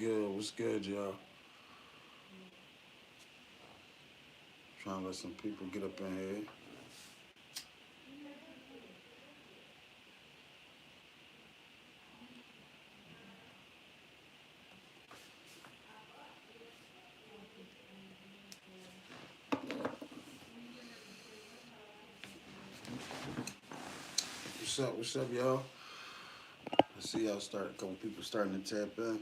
good? What's good, y'all? Trying to let some people get up in here. What's up? What's up, y'all? I see y'all start. A couple people starting to tap in.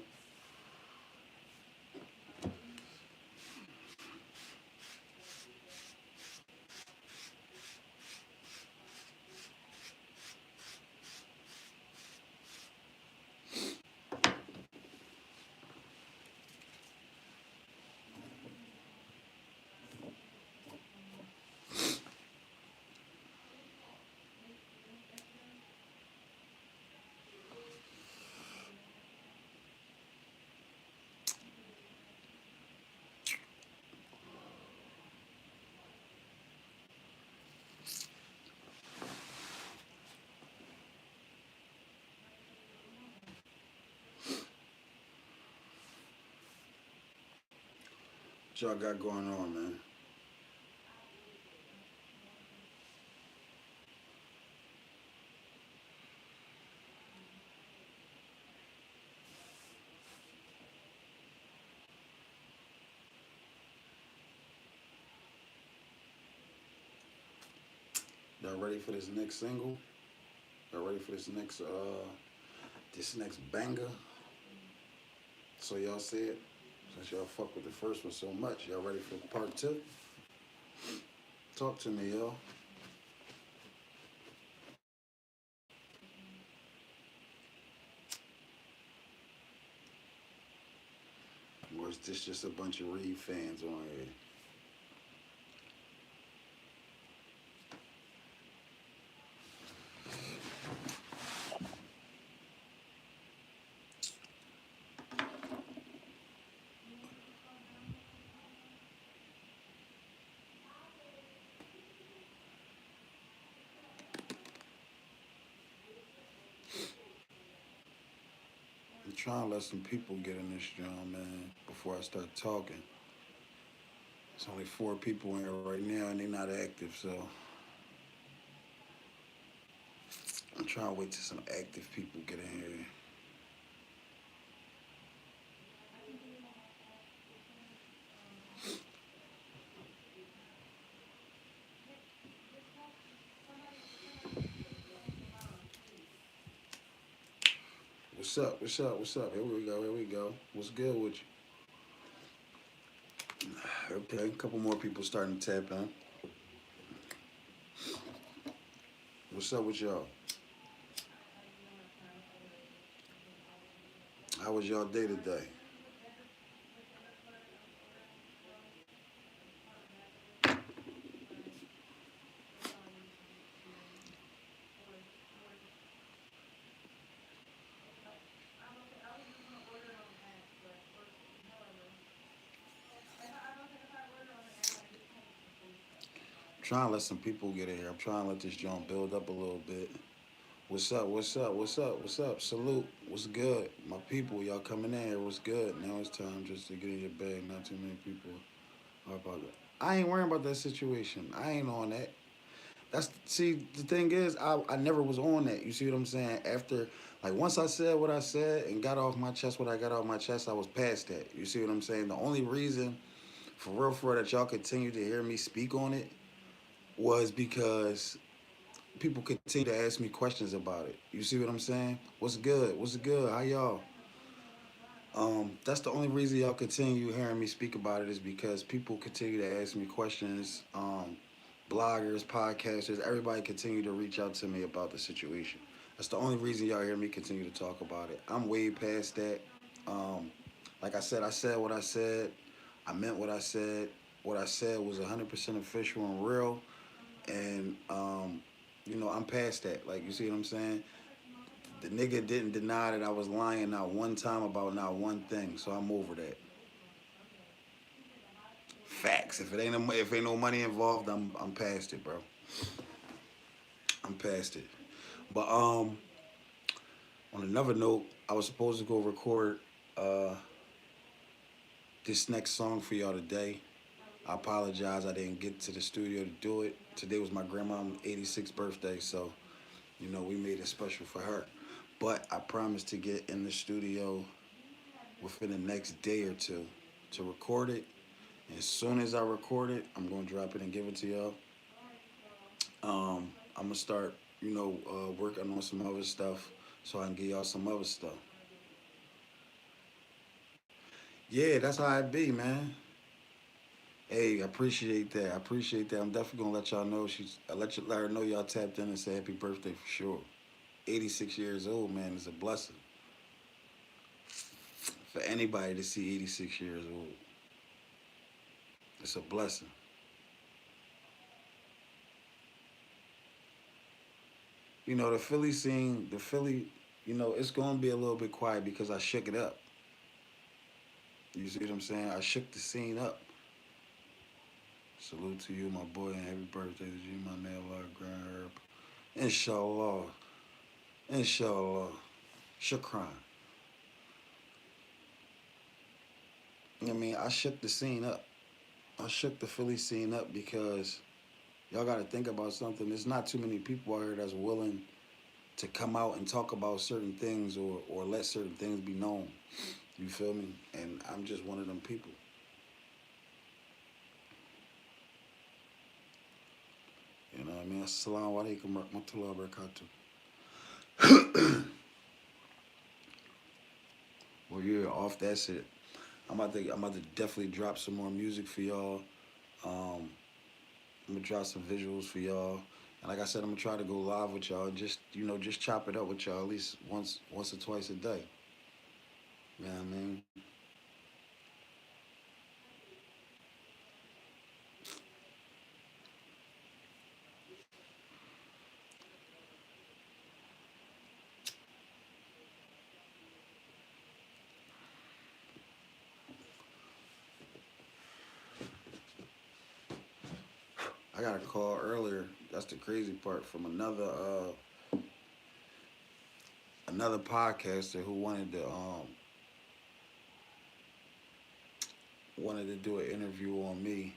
What y'all got going on, man? Y'all ready for this next single? Y'all ready for this next banger? So y'all said, since y'all fuck with the first one so much, y'all ready for part two? Talk to me, y'all. Or is this just a bunch of Reed fans on here? I'm trying to let some people get in this joint, man, before I start talking. There's only four people in here right now, and they're not active, so I'm trying to wait till some active people get in here. What's up? What's up? What's up? Here we go. Here we go. What's good with you? Okay, a couple more people starting to tap in. What's up with y'all? How was y'all day today? I'm trying to let some people get in here. I'm trying to let this joint build up a little bit. What's up? What's up? What's up? What's up? Salute. What's good? My people, y'all coming in here. What's good? Now it's time just to get in your bag. Not too many people are about that. I ain't worrying about that situation. I ain't on that. That's see the thing is I never was on that. You see what I'm saying? After like once I said what I said and got off my chest what I got off my chest, I was past that. You see what I'm saying? The only reason for real that y'all continue to hear me speak on it was because people continue to ask me questions about it. You see what I'm saying? What's good? What's good? How y'all? That's the only reason y'all continue hearing me speak about it is because people continue to ask me questions. Bloggers, podcasters, everybody continue to reach out to me about the situation. That's the only reason y'all hear me continue to talk about it. I'm way past that. Um, like I said what I said. I meant what I said. What I said was 100% official and real. And, I'm past that. Like, you see what I'm saying? The nigga didn't deny that I was lying not one time about not one thing. So I'm over that. Facts. If ain't no money involved, I'm past it, bro. I'm past it. But on another note, I was supposed to go record. this next song for y'all today. I apologize I didn't get to the studio to do it. Today was my grandma's 86th birthday, so we made it special for her. But I promise to get in the studio within the next day or two to record it. As soon as I record it, I'm gonna drop it and give it to y'all. I'm gonna start, working on some other stuff so I can get y'all some other stuff. Yeah, that's how it be, man. Hey, I appreciate that. I appreciate that. I'm definitely gonna let y'all know. Let her know y'all tapped in and say happy birthday for sure. 86 years old, man, is a blessing for anybody to see 86 years old. It's a blessing. The Philly scene, it's gonna be a little bit quiet because I shook it up. You see what I'm saying? I shook the scene up. Salute to you, my boy, and happy birthday to you, my man, Grand Herb. Inshallah. Inshallah. Shukran. I shook the scene up. I shook the Philly scene up because y'all got to think about something. There's not too many people out here that's willing to come out and talk about certain things or let certain things be known. You feel me? And I'm just one of them people. You know what I mean? Assalamu alaikum warahmatullahi wabarakatuh. Well, yeah, off that shit. I'm about to definitely drop some more music for y'all. Um, I'm gonna drop some visuals for y'all. And like I said, I'm gonna try to go live with y'all. Just chop it up with y'all at least once or twice a day. You know what I mean? I got a call earlier. That's the crazy part from another podcaster who wanted to do an interview on me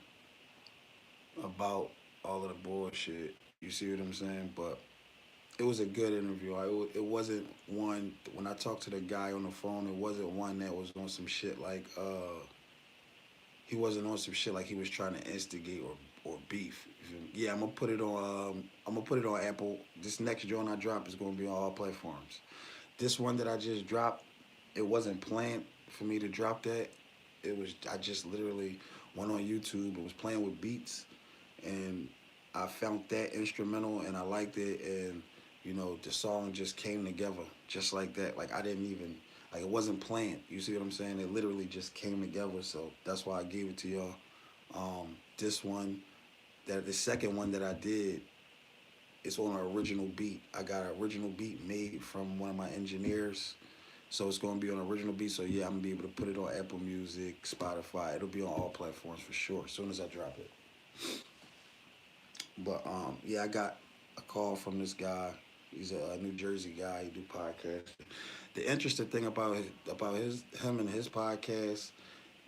about all of the bullshit. You see what I'm saying? But it was a good interview. It wasn't one when I talked to the guy on the phone. It wasn't one that was on some shit like he wasn't on some shit like he was trying to instigate or beef. Yeah, I'm gonna put it on Apple. This next joint I drop is gonna be on all platforms. This one that I just dropped, it wasn't planned for me to drop that. I just literally went on YouTube. It was playing with beats, and I found that instrumental and I liked it, and the song just came together just like that. Like I didn't even like it wasn't planned. You see what I'm saying? It literally just came together. So that's why I gave it to y'all. This one, that the second one that I did, it's on an original beat. I got an original beat made from one of my engineers. So it's gonna be on original beat. So yeah, I'm gonna be able to put it on Apple Music, Spotify. It'll be on all platforms for sure. As soon as I drop it. But yeah, I got a call from this guy. He's a New Jersey guy. He do podcasts. The interesting thing about him and his podcast,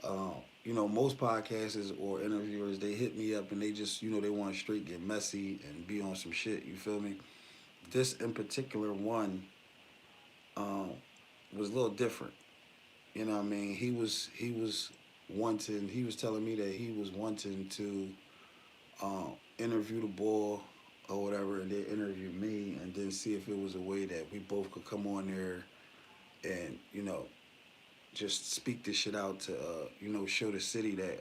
most podcasters or interviewers, they hit me up and they just they want to straight get messy and be on some shit. You feel me? This in particular one um, was a little different. You know what I mean? He was telling me that he was wanting to interview the boy or whatever, and then interview me, and then see if it was a way that we both could come on there and just speak this shit out to show the city that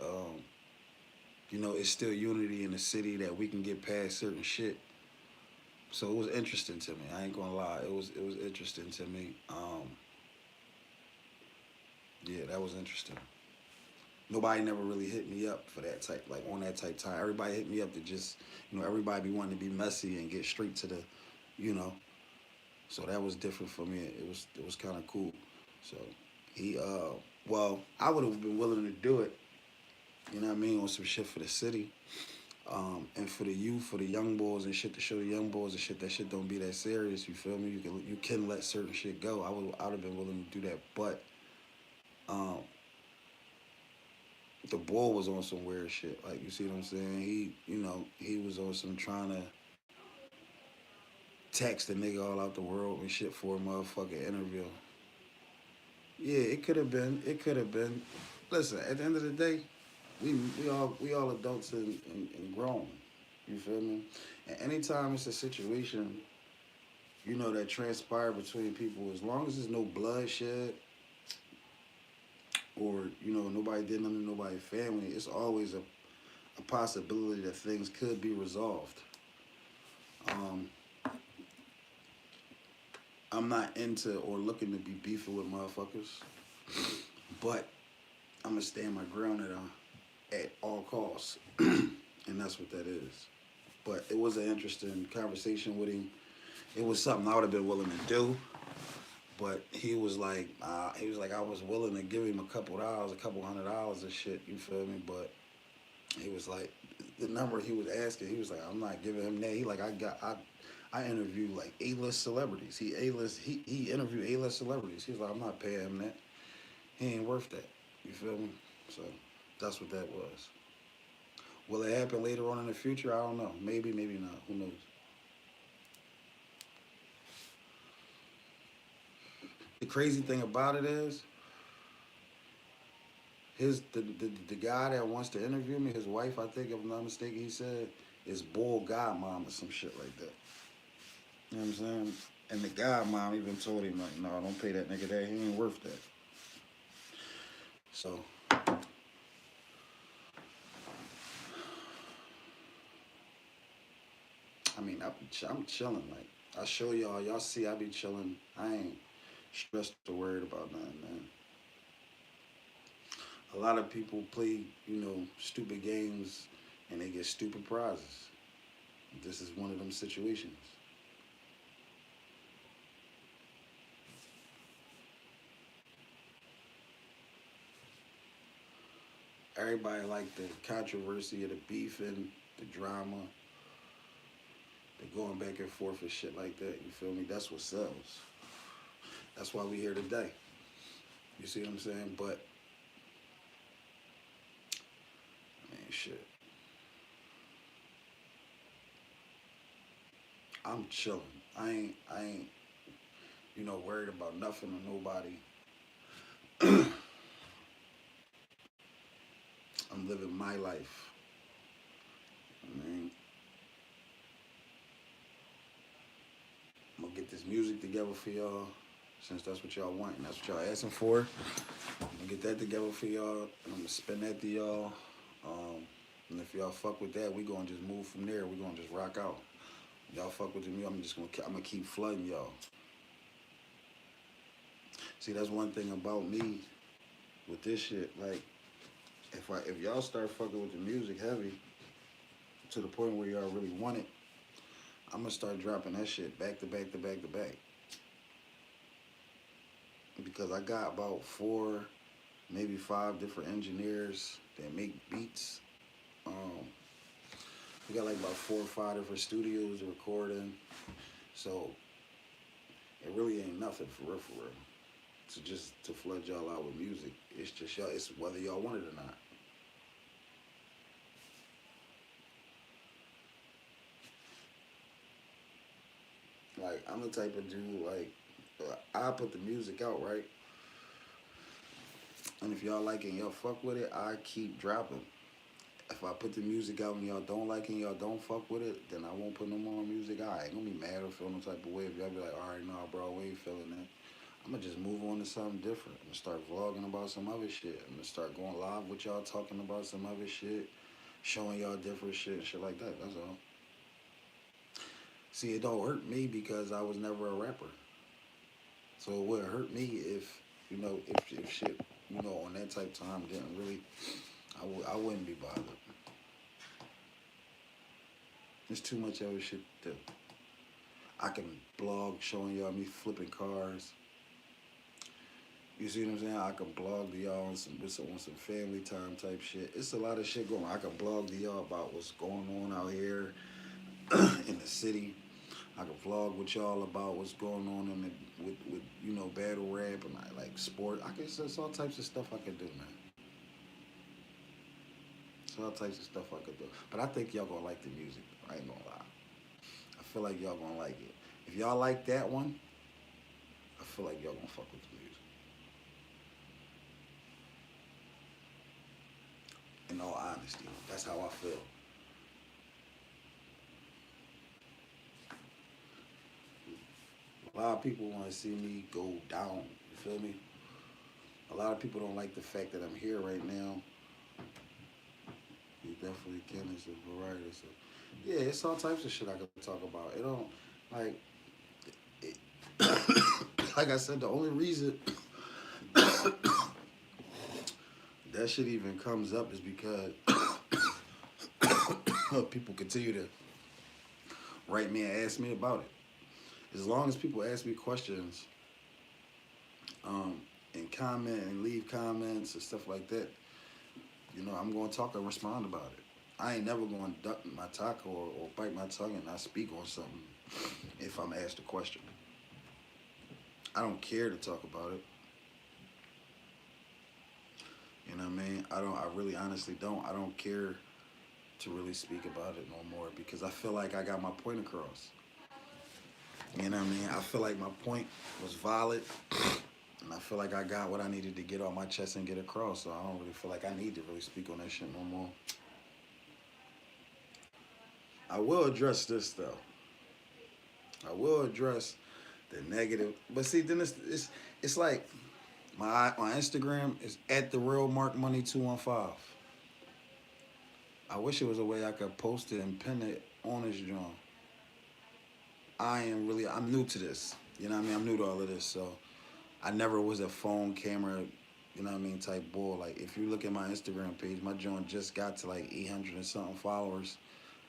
it's still unity in the city, that we can get past certain shit. So it was interesting to me. I ain't gonna lie, it was interesting to me. Yeah, that was interesting. Nobody never really hit me up for that type, like on that type time. Everybody hit me up to just, everybody be wanting to be messy and get straight to the, you know. So that was different for me. It was kind of cool. So he, well, I would have been willing to do it. You know what I mean, on some shit for the city, and for the youth, for the young boys and shit, to show the young boys and shit that shit don't be that serious. You feel me? You can let certain shit go. I would have been willing to do that, but um, the boy was on some weird shit. Like you see what I'm saying? He was on some trying to text the nigga all out the world and shit for a motherfucking interview. Yeah, it could have been. It could have been. Listen, at the end of the day, we all adults and grown. You feel me? And anytime it's a situation, that transpire between people, as long as there's no bloodshed or nobody did nothing to nobody's family, it's always a possibility that things could be resolved. Um, I'm not into or looking to be beefing with motherfuckers, but I'm gonna stand my ground at all costs, and that's what that is. But it was an interesting conversation with him. It was something I would have been willing to do, but he was like, I was willing to give him a couple dollars, a couple $100 and shit. You feel me? But he was like, the number he was asking, he was like, I'm not giving him that. He like, I interviewed like A-list celebrities. He interviewed A-list celebrities. He's like, I'm not paying him that. He ain't worth that. You feel me? So that's what that was. Will it happen later on in the future? I don't know. Maybe, maybe not. Who knows? The crazy thing about it is, the guy that wants to interview me, his wife, I think, if I'm not mistaken, he said, is Bull Godmom or some shit like that. You know what I'm saying? And the Godmom even told him, like, no, don't pay that nigga that. He ain't worth that. So, I mean, I'm chilling. Like, I show y'all see I be chilling. I ain't stressed or worried about nothing, man. A lot of people play, stupid games and they get stupid prizes. This is one of them situations. Everybody like the controversy of the beefing, the drama, the going back and forth and shit like that. You feel me? That's what sells. That's why we here today. You see what I'm saying? But I mean, shit. I'm chilling. I ain't worried about nothing or nobody. I'm living my life. I mean, I'm gonna get this music together for y'all, since that's what y'all want and that's what y'all asking for. I'm gonna get that together for y'all, and I'm gonna spend that to y'all. Um, and if y'all fuck with that, we gonna just move from there. We gonna just rock out. Y'all fuck with me, I'm gonna keep flooding y'all. See, that's one thing about me with this shit. Like, if y'all start fucking with the music heavy to the point where y'all really want it, I'm gonna start dropping that shit back to back to back to back, because I got about four, maybe five different engineers that make beats. Um, we got like about four or five different studios recording, so it really ain't nothing for real, for real. So just to flood y'all out with music, it's just y'all. It's whether y'all want it or not. Like, I'm the type of dude, like, I put the music out, right? And if y'all like it and y'all fuck with it, I keep dropping. If I put the music out and y'all don't like it and y'all don't fuck with it, then I won't put no more music out. I ain't gonna be mad or feel no type of way. If y'all be like, all right, nah, bro, we ain't feeling that. I'm gonna just move on to something different. I'm gonna start vlogging about some other shit. I'm gonna start going live with y'all talking about some other shit, showing y'all different shit like that. That's all. See, it don't hurt me because I was never a rapper. So it would hurt me if shit, on that type of time didn't really, I wouldn't be bothered. There's too much other shit to do. I can blog showing y'all me flipping cars. You see what I'm saying? I can blog to y'all on some family time type shit. It's a lot of shit going on. I can blog to y'all about what's going on out here in the city. I can vlog with y'all about what's going on with battle rap and like sport. It's all types of stuff I can do, man. There's all types of stuff I could do. But I think y'all gonna like the music. I ain't gonna lie. I feel like y'all gonna like it. If y'all like that one, I feel like y'all gonna fuck with the music. In all honesty, that's how I feel. A lot of people want to see me go down. You feel me? A lot of people don't like the fact that I'm here right now. You definitely can. It's a variety. So, yeah, it's all types of shit I could talk about. It don't like, it, like I said, the only reason that shit even comes up is because people continue to write me and ask me about it. As long as people ask me questions, um, and comment and leave comments and stuff like that, I'm going to talk and respond about it. I ain't never going to duck my taco or bite my tongue and not speak on something if I'm asked a question. I don't care to talk about it. You know what I mean? I don't. I really, honestly don't. I don't care to really speak about it no more because I feel like I got my point across. You know what I mean? I feel like my point was valid, and I feel like I got what I needed to get off my chest and get across. So I don't really feel like I need to really speak on that shit no more. I will address this though. I will address the negative, but see, then it's like my Instagram is at the real Mark Money 215. I wish it was a way I could post it and pin it on this joint. I'm new to this. You know what I mean? I'm new to all of this, so I never was a phone camera, type bull. Like if you look at my Instagram page, my joint just got to like 800 and something followers.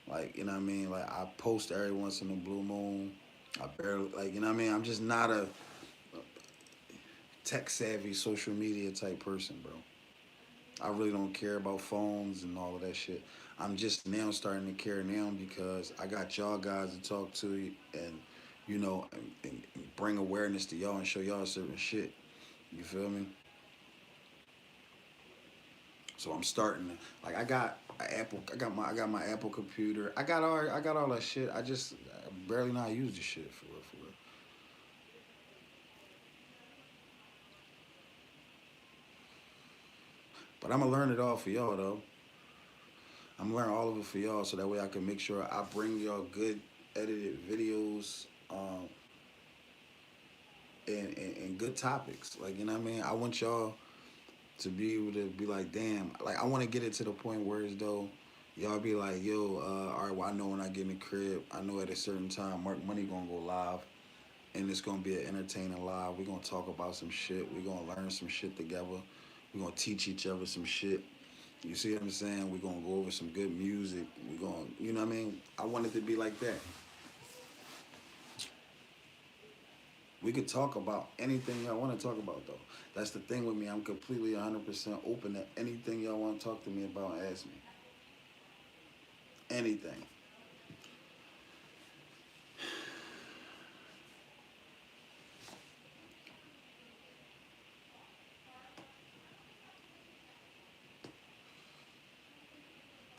Like, you know what I mean? Like I post every once in a blue moon. I barely like, you know what I mean? I'm just not a tech savvy social media type person, bro. I really don't care about phones and all of that shit. I'm just now starting to care now because I got y'all guys to talk to and and bring awareness to y'all and show y'all certain shit. You feel me? So I'm starting to like I got my Apple computer. I got all that shit. I barely know how to use the shit for real, for real. But I'm gonna learn it all for y'all though. I'm gonna learn all of it for y'all so that way I can make sure I bring y'all good edited videos, and good topics. Like, you know what I mean? I want y'all to be able to be like, damn, like I want to get it to the point where as though y'all be like, yo, all right, well I know when I get in the crib, I know at a certain time Mark Money gonna go live, and it's gonna be an entertaining live. We're gonna talk about some shit. We're gonna learn some shit together. We're gonna teach each other some shit. You see what I'm saying? We're gonna go over some good music. We're gonna, you know what I mean? I want it to be like that. We could talk about anything y'all want to talk about, though. That's the thing with me. I'm completely 100% open to anything y'all want to talk to me about and ask me. Anything.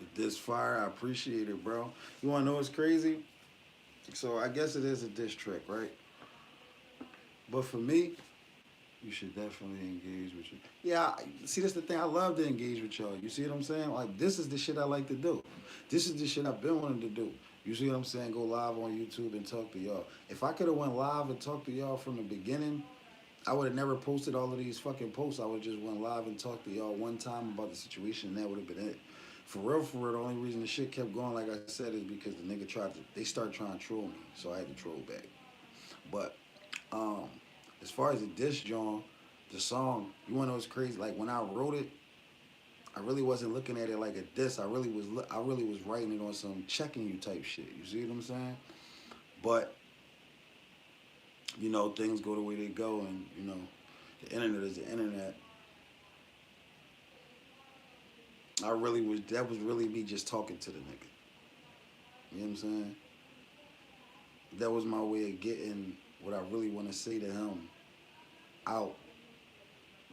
But this fire, I appreciate it, bro. You want to know what's crazy? So I guess it is a diss track, right? But for me, you should definitely engage with you. Yeah, see, that's the thing. I love to engage with y'all. You see what I'm saying? Like, this is the shit I like to do. This is the shit I've been wanting to do. You see what I'm saying? Go live on YouTube and talk to y'all. If I could have went live and talked to y'all from the beginning, I would have never posted all of these fucking posts. I would just went live and talked to y'all one time about the situation, and that would have been it. For real, the only reason the shit kept going, like I said, is because the nigga they started trying to troll me, so I had to troll back. But um, as far as the diss John, the song, you wanna know what's crazy? Like when I wrote it, I really wasn't looking at it like a diss. I really was writing it on some checking you type shit. You see what I'm saying? But things go the way they go, and the internet is the internet. That was really me just talking to the nigga. You know what I'm saying? That was my way of getting what I really want to say to him out,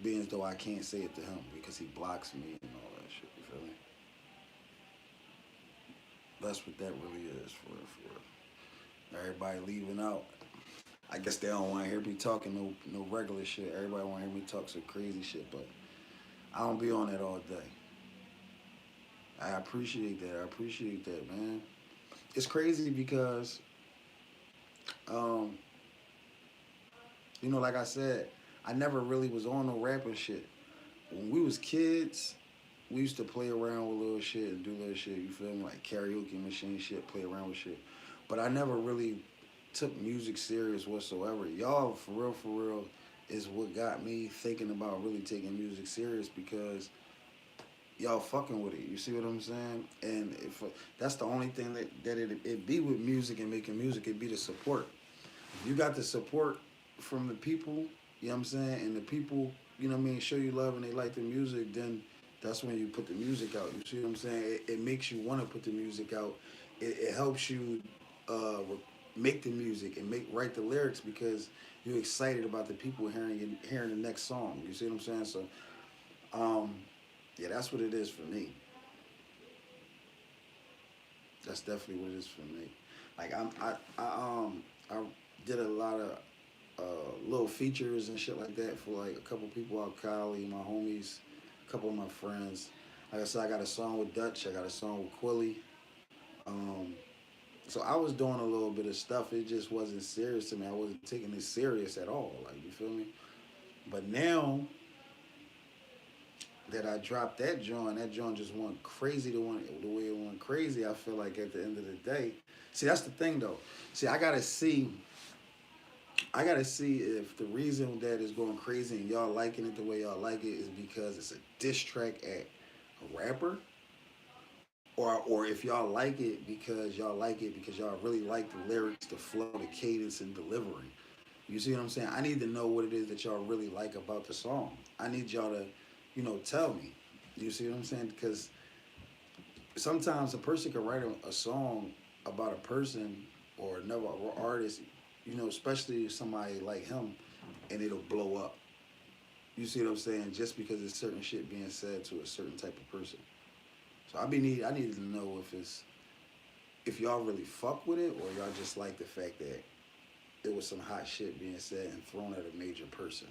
being as though I can't say it to him because he blocks me and all that shit. You feel me? That's what that really is for real, for real. Everybody leaving out. I guess they don't want to hear me talking no regular shit. Everybody want to hear me talk some crazy shit, but I don't be on that all day. I appreciate that. I appreciate that, man. It's crazy because, um, like I said, I never really was on no rapping shit. When we was kids, we used to play around with little shit and do little shit. You feel me? Like karaoke machine shit, play around with shit. But I never really took music serious whatsoever. Y'all, for real, is what got me thinking about really taking music serious because y'all fucking with it. You see what I'm saying? And if that's the only thing that it be with music and making music, it be the support. If you got the support from the people, you know what I'm saying, and the people, show you love and they like the music, then that's when you put the music out. You see what I'm saying? It makes you want to put the music out. It helps you make the music and write the lyrics because you're excited about the people hearing the next song. You see what I'm saying? So, um, yeah, that's what it is for me. That's definitely what it is for me. Like I did a lot of little features and shit like that for like a couple people out Cali, my homies, a couple of my friends. Like I said, I got a song with Dutch. I got a song with Quilly. Um, so I was doing a little bit of stuff. It just wasn't serious to me. I wasn't taking it serious at all. Like you feel me? But now that I dropped that joint just went crazy. The way it went crazy, I feel like at the end of the day. See, that's the thing though. See, I gotta see if the reason that it's going crazy and y'all liking it the way y'all like it is because it's a diss track at a rapper, or if y'all like it because y'all really like the lyrics, the flow, the cadence, and delivery. You see what I'm saying? I need to know what it is that y'all really like about the song. I need y'all to, tell me. You see what I'm saying? Because sometimes a person can write a song about a person or another artist, especially somebody like him, and it'll blow up. You see what I'm saying? Just because it's certain shit being said to a certain type of person. So I needed to know if y'all really fuck with it or y'all just like the fact that it was some hot shit being said and thrown at a major person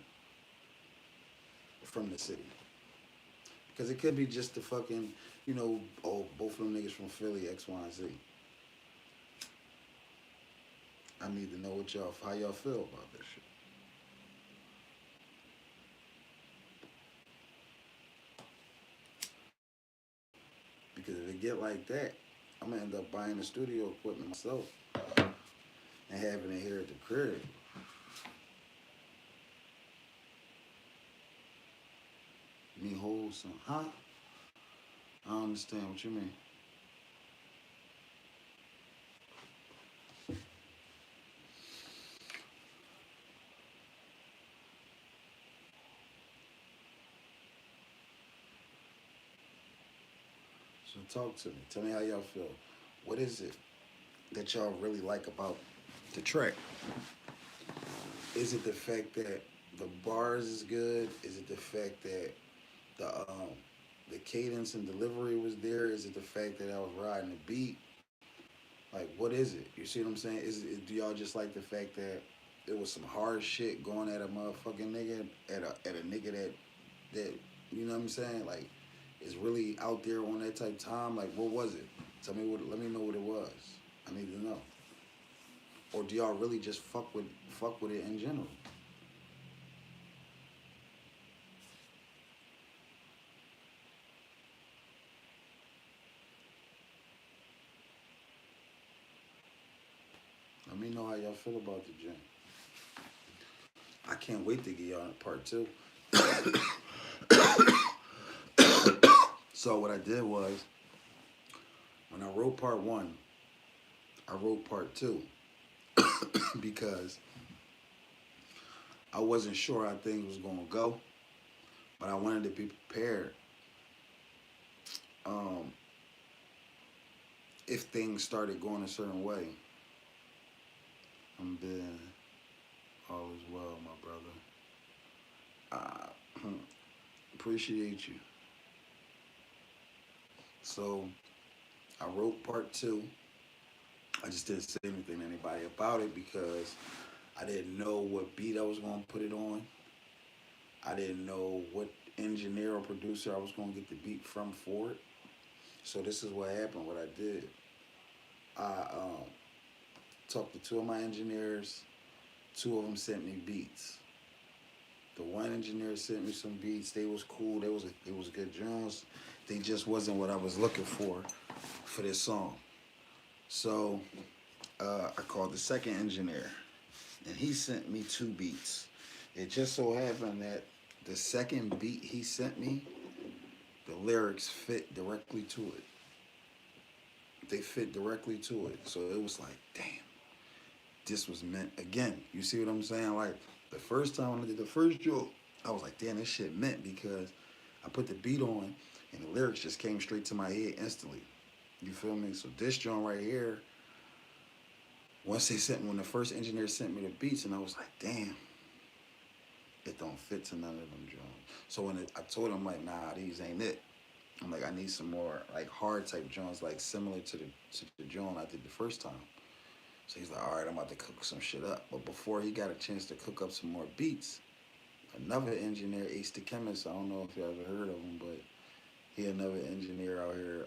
from the city. Because it could be just the fucking, oh, both of them niggas from Philly, X, Y, and Z. I need to know how y'all feel about this shit. Because if it get like that, I'm gonna end up buying the studio equipment myself and having it here at the crib. Me hold some, huh? I don't understand what you mean. So talk to me. Tell me how y'all feel. What is it that y'all really like about the track? Is it the fact that the bars is good? Is it the fact that the the cadence and delivery was there? Is it the fact that I was riding the beat? Like, what is it? You see what I'm saying? Do y'all just like the fact that it was some hard shit going at a motherfucking nigga at a nigga that you know what I'm saying? Like, is really out there on that type of time? Like, what was it? Let me know what it was. I need to know. Or do y'all really just fuck with it in general? Let me know how y'all feel about the gym. I can't wait to get y'all in part two. So what I did was when I wrote part one, I wrote part two because I wasn't sure how things was gonna go, but I wanted to be prepared um, if things started going a certain way. I'm being all is well, my brother. I appreciate you. So I wrote part two. I just didn't say anything to anybody about it because I didn't know what beat I was gonna put it on. I didn't know what engineer or producer I was gonna get the beat from for it. So this is what happened. What I did, I talked to two of my engineers. Two of them sent me beats. The one engineer sent me some beats. They was cool. They was good drums. They just wasn't what I was looking for this song. So I called the second engineer, and he sent me two beats. It just so happened that the second beat he sent me, the lyrics fit directly to it. They fit directly to it. So it was like, damn, this was meant again. You see what I'm saying? Like the first time when I did the first joke, I was like, damn, this shit meant because I put the beat on and the lyrics just came straight to my head instantly. You feel me? So this joint right here, when the first engineer sent me the beats, and I was like, damn, it don't fit to none of them joints. So I told him like, nah, these ain't it. I'm like, I need some more like hard type joints, like similar to the joint I did the first time. So he's like, all right, I'm about to cook some shit up. But before he got a chance to cook up some more beats, another engineer, Ace the Chemist, I don't know if you ever heard of him, but he another engineer out here.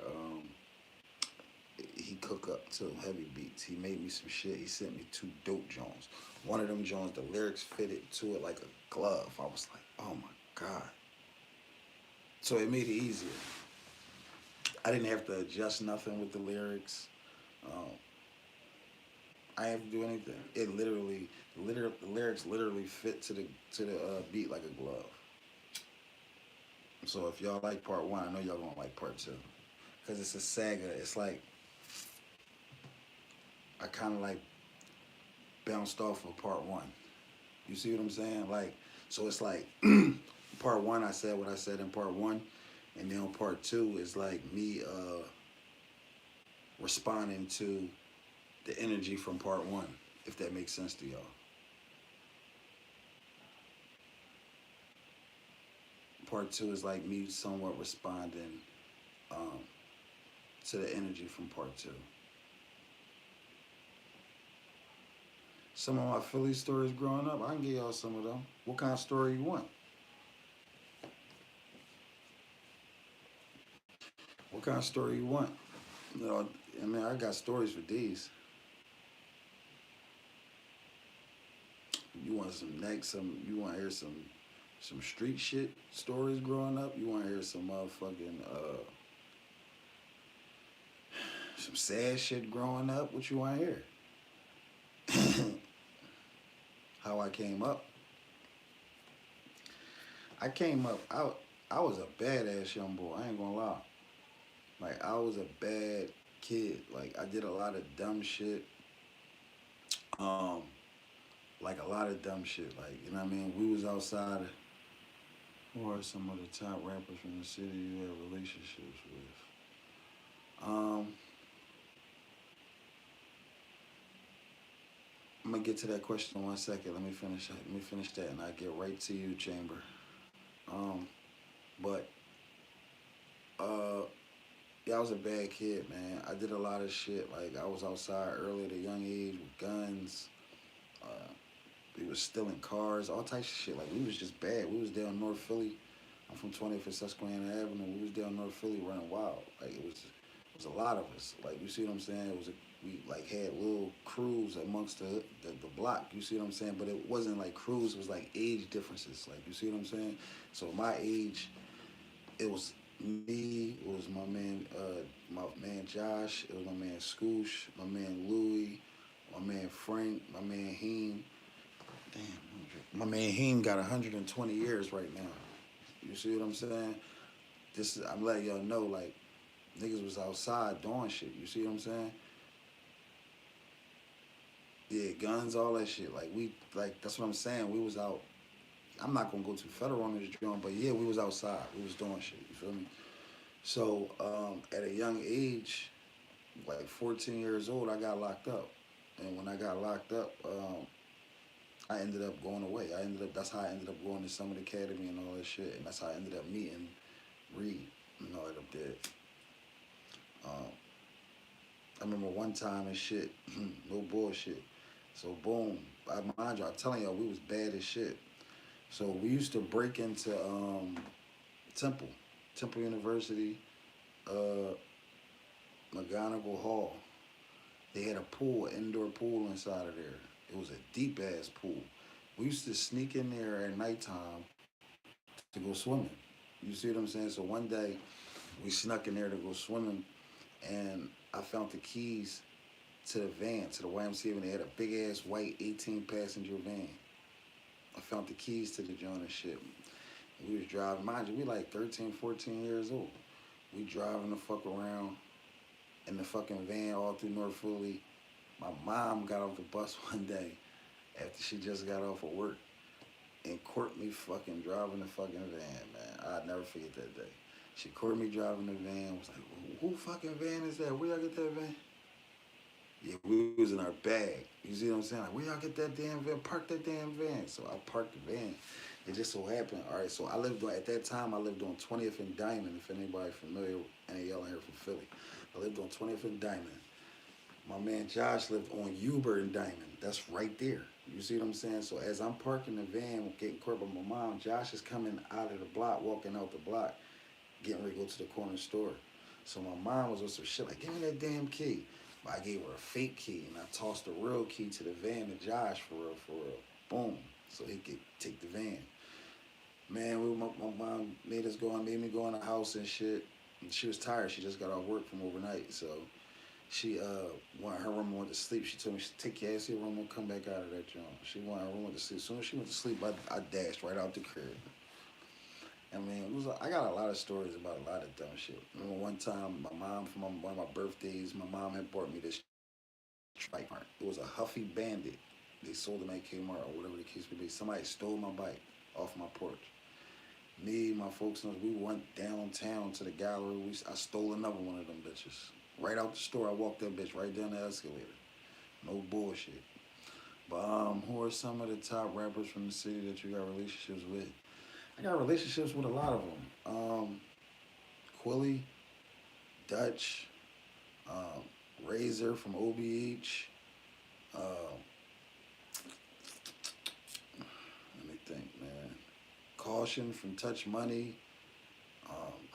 He cook up to heavy beats. He made me some shit. He sent me two dope joints. One of them joints, the lyrics fitted to it like a glove. I was like, oh my God. So it made it easier. I didn't have to adjust nothing with the lyrics. Um, I didn't have to do anything. The lyrics literally fit to the beat like a glove. So if y'all like part one, I know y'all gonna like part two, cause it's a saga. It's like I kind of like bounced off of part one. You see what I'm saying? Like, so it's like part one, I said what I said in part one, and then part two is like me responding to the energy from part one, if that makes sense to y'all. Part two is like me somewhat responding um, to the energy from part two. Some of my Philly stories growing up, I can give y'all some of them. What kind of story you want? What kind of story you want? You know, I mean, I got stories for these. You want some next? You want to hear some street shit stories growing up? You want to hear some motherfucking some sad shit growing up? What you want to hear? How I came up? I came up. I was a badass young boy. I ain't gonna lie. Like I was a bad kid. Like I did a lot of dumb shit. Um, like a lot of dumb shit. Like you know what I mean. We was outside. Who are some of the top rappers from the city you have relationships with? I'm gonna get to that question in 1 second. Let me finish. Let me finish that, and I get right to you, Chamber. Um, but uh, yeah, I was a bad kid, man. I did a lot of shit. Like I was outside early at a young age with guns. Uh, we was stealing cars, all types of shit. Like we was just bad. We was down North Philly. I'm from 20th and Susquehanna Avenue. We was down North Philly running wild. Like it was a lot of us. Like you see what I'm saying? We like had little crews amongst the block. You see what I'm saying? But it wasn't like crews. It was like age differences. Like you see what I'm saying? So my age, it was me. It was my man Josh. It was my man Scoosh. My man Louie. My man Frank. My man Heem. Damn, my man Heem got 120 years right now. You see what I'm saying? I'm letting y'all know like niggas was outside doing shit. You see what I'm saying? Yeah, guns, all that shit. Like that's what I'm saying. We was out. I'm not gonna go too federal on this joint, but yeah, we was outside. We was doing shit. You feel me? So at a young age, like 14 years old, I got locked up, and when I got locked up, I ended up going away. That's how I ended up going to Summit Academy and all that shit, and that's how I ended up meeting Reed and all that up there. Um, I remember one time and shit, no bullshit. So boom, I mind you, I'm telling y'all, we was bad as shit. So we used to break into Temple, Temple University, uh, McGonigal Hall. They had a pool, an indoor pool inside of there. It was a deep ass pool. We used to sneak in there at nighttime to go swimming. You see what I'm saying? So one day we snuck in there to go swimming, and I found the keys to the van, to the YMCA, and they had a big ass white 18 passenger van. I found the keys to the joint and shit. We was driving, mind you, we like 13, 14 years old. We driving the fuck around in the fucking van all through North Philly. My mom got off the bus one day after she just got off of work and caught me fucking driving the fucking van, man. I'd never forget that day. She caught me driving the van. Was like, who fucking van is that? Where y'all get that van? Yeah, we was in our bag. You see what I'm saying? Like, where y'all get that damn van? Park that damn van. So I parked the van. It just so happened. All right, so I lived on, at that time, I lived on 20th and Diamond, if anybody familiar, any of y'all in here from Philly. I lived on 20th and Diamond. My man Josh lived on Huber and Diamond. That's right there. You see what I'm saying? So as I'm parking the van, getting caught by my mom, Josh is coming out of the block, walking out the block, getting ready to go to the corner store. So my mom was on some shit like, give me that damn key. But I gave her a fake key and I tossed the real key to the van to Josh for real, for real. Boom. So he could take the van. Man, my mom made me go in the house and shit. And she was tired. She just got off work from overnight. So she went her room and went to sleep. She told me, take your ass to your room and come back out of that joint. She went her room went to sleep. As soon as she went to sleep, I dashed right out the crib. I mean, I got a lot of stories about a lot of dumb shit. I remember one time, my mom, for one of my birthdays, my mom had bought me this bike. It was a Huffy Bandit. They sold them at Kmart or whatever the case may be. Somebody stole my bike off my porch. Me, my folks, we went downtown to the gallery. I stole another one of them bitches. Right out the store, I walked that bitch right down the escalator. No bullshit. But who are some of the top rappers from the city that you got relationships with? I got relationships with a lot of them. Quilly, Dutch, um, Razor from OBH. Uh, let me think, man. Caution from Touch Money.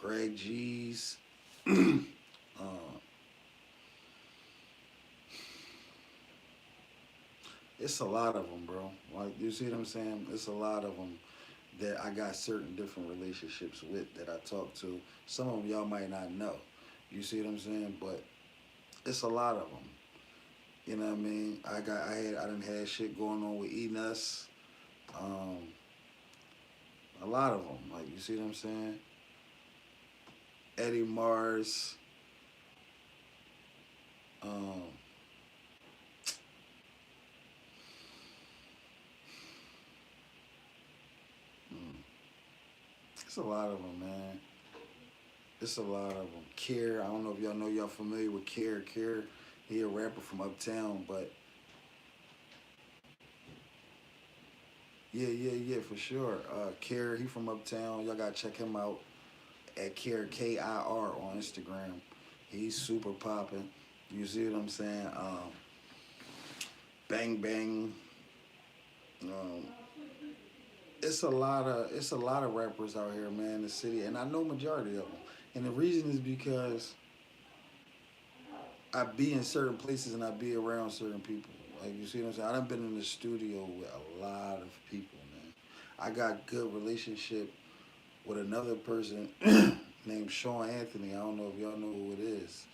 Greg G's. It's a lot of them, bro. Like, you see what I'm saying? It's a lot of them that I got certain different relationships with that I talk to. Some of them y'all might not know. You see what I'm saying? But it's a lot of them. You know what I mean? I done had shit going on with Enos. Um, a lot of them. Like, you see what I'm saying? Eddie Mars. Um, mm, it's a lot of them, man. It's a lot of them. Care. I don't know if y'all familiar with Care. Care. He a rapper from Uptown, but yeah, yeah, yeah, for sure. Care. He from Uptown. Y'all gotta check him out at Care KIR on Instagram. He's super popping. You see what I'm saying? Bang Bang. Um, it's a lot of rappers out here, man, in the city, and I know majority of them. And the reason is because I be in certain places and I be around certain people. Like, you see what I'm saying? I done been in the studio with a lot of people, man. I got good relationship with another person named Sean Anthony. I don't know if y'all know who it is.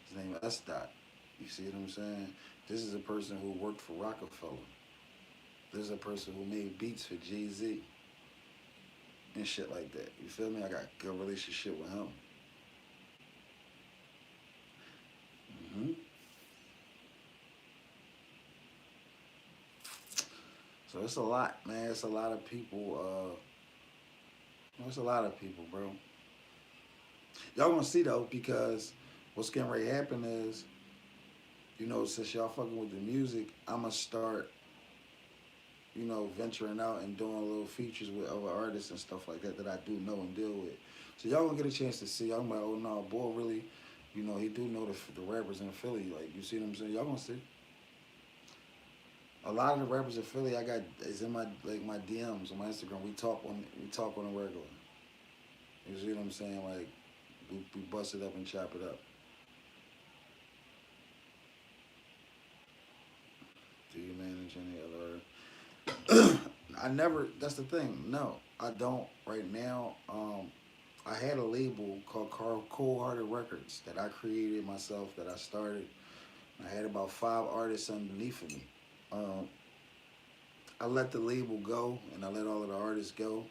His name is S. Dot. You see what I'm saying? This is a person who worked for Rockefeller. This is a person who made beats for Jay-Z and shit like that. You feel me? I got a good relationship with him. hmm So it's a lot, man. It's a lot of people. It's a lot of people, bro. Y'all gonna see though, because what's getting ready to happen is, since y'all fucking with the music, I'ma start, venturing out and doing little features with other artists and stuff like that that I do know and deal with. So y'all gonna get a chance to see. I'm like, oh no, boy, really, You know, he do know the rappers in Philly. Like, you see what I'm saying? Y'all gonna see. A lot of the rappers in Philly, I got is in my like my DMs on my Instagram. We talk on a regular. You see what I'm saying? Like, we bust it up and chop it up. Do you manage any other? I never. That's the thing. No, I don't right now. I had a label called Cold Hearted Records that I created myself. That I started. I had about 5 artists underneath of me. Um, I let the label go and I let all of the artists go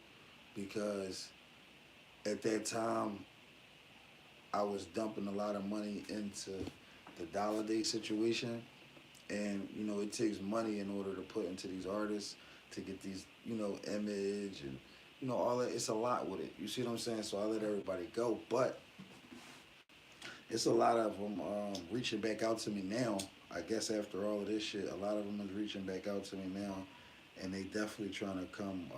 because at that time I was dumping a lot of money into the Dollar Day situation, and you know it takes money in order to put into these artists to get these image and all that. It's a lot with it. You see what I'm saying? So I let everybody go, but it's a lot of them reaching back out to me now. I guess after all of this shit, a lot of them is reaching back out to me now, and they definitely trying to come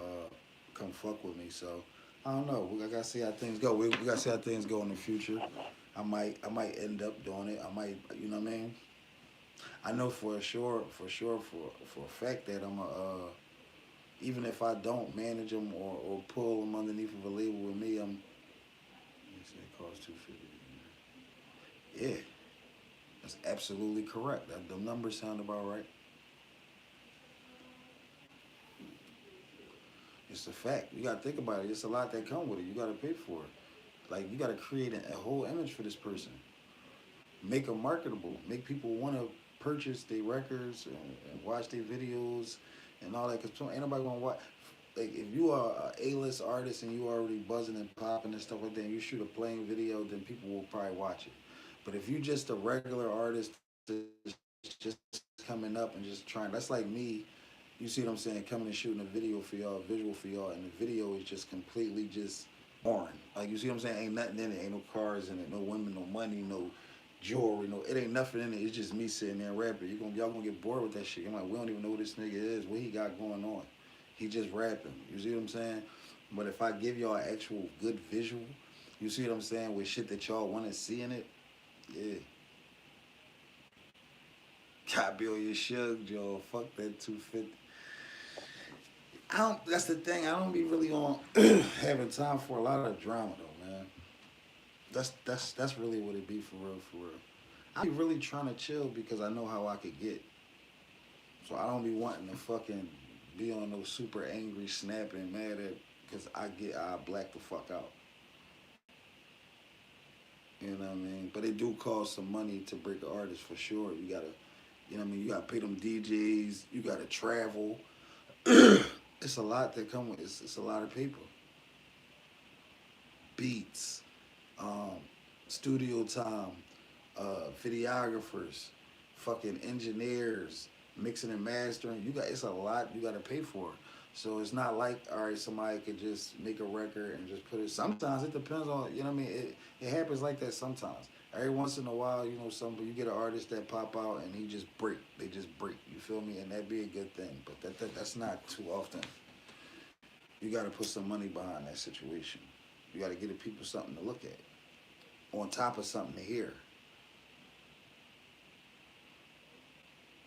fuck with me. So I don't know. We gotta see how things go. We gotta see how things go in the future. I might end up doing it. I might, you know what I mean. I know for a fact that I'm a even if I don't manage them or pull them underneath of a label with me, it costs 250. Yeah, that's absolutely correct. The numbers sound about right. It's a fact. You gotta think about it. It's a lot that come with it. You gotta pay for it. Like you gotta create a whole image for this person. Make them marketable. Make people want to purchase their records and watch their videos and all that. Cause ain't nobody gonna watch. Like if you are a A-list artist and you already buzzing and popping and stuff like that, and you shoot a plain video, then people will probably watch it. But if you just a regular artist just coming up and just trying, that's like me. You see what I'm saying? Coming and shooting a video for y'all, a visual for y'all, and the video is just completely just boring. Like you see what I'm saying? Ain't nothing in it. Ain't no cars in it. No women. No money. No jewelry. No, it ain't nothing in it. It's just me sitting there rapping. Y'all gonna get bored with that shit. I'm like, we don't even know who this nigga is. What he got going on? He just rapping. You see what I'm saying? But if I give y'all an actual good visual, you see what I'm saying, with shit that y'all want to see in it, yeah. God Bill, you shug, Joe. Fuck that 250. I don't. That's the thing. I don't be really on having time for a lot of drama though, man. That's really what it be for real, for real. I be really trying to chill because I know how I could get. So I don't be wanting to fucking be on no super angry, snapping, mad at because I black the fuck out. You know what I mean? But it do cost some money to break an artist for sure. You gotta, you know what I mean? You gotta pay them DJs. You gotta travel. It's a lot that come with. It's a lot of people. Beats, um, studio time, videographers, fucking engineers, mixing and mastering. It's a lot you got to pay for. So it's not like all right, somebody could just make a record and just put it. Sometimes it depends on you know what I mean. It happens like that sometimes. Every once in a while, you get an artist that pop out and he just break. They just break. You feel me? And that'd be a good thing. But that's not too often. You got to put some money behind that situation. You got to give the people something to look at on top of something to hear.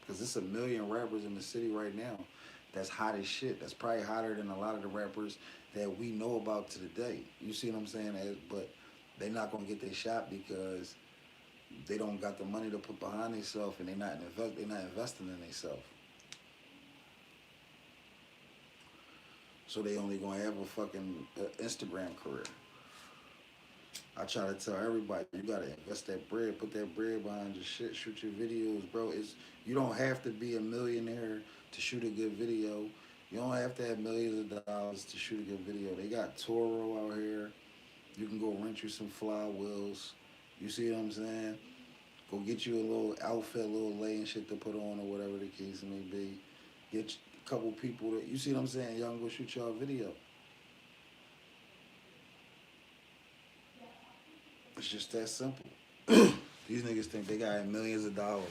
Because there's a million rappers in the city right now that's hot as shit. That's probably hotter than a lot of the rappers that we know about to the day. You see what I'm saying? But they not gonna get their shot because they don't got the money to put behind themselves and they not investing in themselves. So they only gonna have a fucking Instagram career. I try to tell everybody, you gotta invest that bread, put that bread behind your shit, shoot your videos, bro. You don't have to be a millionaire to shoot a good video. You don't have to have millions of dollars to shoot a good video. They got Toro out here. You can go rent you some fly wheels. You see what I'm saying? Go get you a little outfit, a little lay and shit to put on or whatever the case may be. Get a couple people that you see what I'm saying. Y'all can go shoot y'all a video. It's just that simple. These niggas think they got millions of dollars.